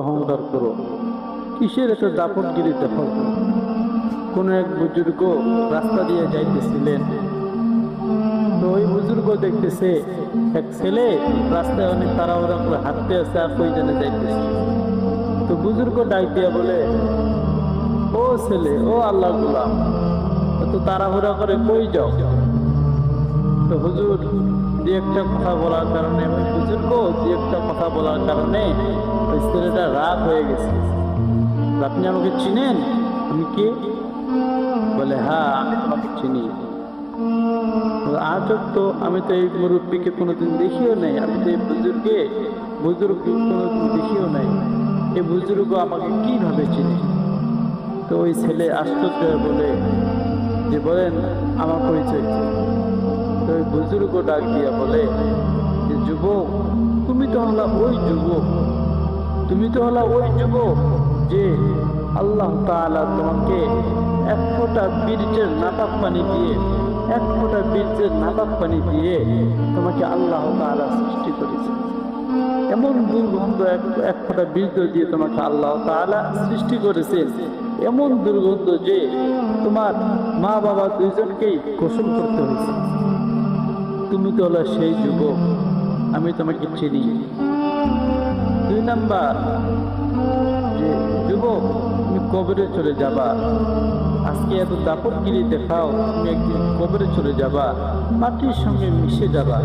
অহংকার করো, কিসের এত দাপটগিরি দেখো। কোন এক বুজুর্গ রাস্তা দিয়ে যাইতেছিলেন, তো ওই বুজুর্গ দেখতেছে এক ছেলে রাস্তায় অনেক তাড়াহুড়া করে হাঁটতে আছে আর কই জানে যাইতেছে। তো বুজুর্গ ডাক দিয়া বলে, ও ছেলে, ও আল্লাহ গোলাম, তো তাড়াহুড়া করে কই যাও? তো হুজুর দু একটা কথা বলার কারণে, ওই বুজুর্গ দু একটা কথা বলার কারণে ওই ছেলেটা রাগ হয়ে গেছে। আপনি আমাকে চিনেন? আমি কে? বলে, হ্যাঁ আমি তোমাকে চিনি। আজব তো, আমি তো এই মুরব্বীকে কোনোদিন দেখিও নাই, আমি তো এই বুজুর্গ কোনোদিন দেখিও নাই, এই বুজুর্গ আমাকে কিভাবে চিনে? তো ওই ছেলে আশ্চর্য হয়ে বলে যে, বলেন আমার পরিচয় কি? তো ওই বুজুর্গ ডাক দিয়া বলে যে, যুবক, তুমি তো হলা ওই যুবক, যে আল্লাহ তাআলা তোমাকে এক ফোঁটা বীর্যের নাপাক পানি দিয়ে তোমাকে আল্লাহ তাআলা সৃষ্টি করেছে। এমন দুর্গন্ধ, এক ফোঁটা বীর্য দিয়ে তোমাকে আল্লাহ তাআলা সৃষ্টি করেছে, এমন দুর্গন্ধ যে তোমার মা বাবা দুইজনকেই গোসল করতে হয়েছে। তুমি তো হলো সেই যুবক, আমি তোমাকে চিনি। 2 নাম্বার, যে যুবক, তুমি কবরে চলে যাবা। আজকে এত দাপটগিরি দেখাও, তুমি একদিন কবরে চলে যাবা, মাটির সঙ্গে মিশে যাবা।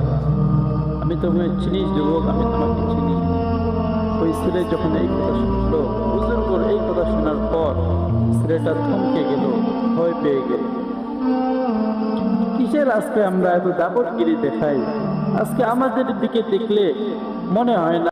আমি তোমাকে চিনি যুবক, আমি তোমাকে চিনি। ওই ছেলে যখন এই কথা শুনলো, বুজুর্গর এই কথা শোনার পর ছেলেটা থমকে গেল, ভয় পেয়ে গেল। কিসের আজকে আমরা এত দাপটগিরি দেখাই? আজকে আমাদের দিকে দেখলে মনে হয় না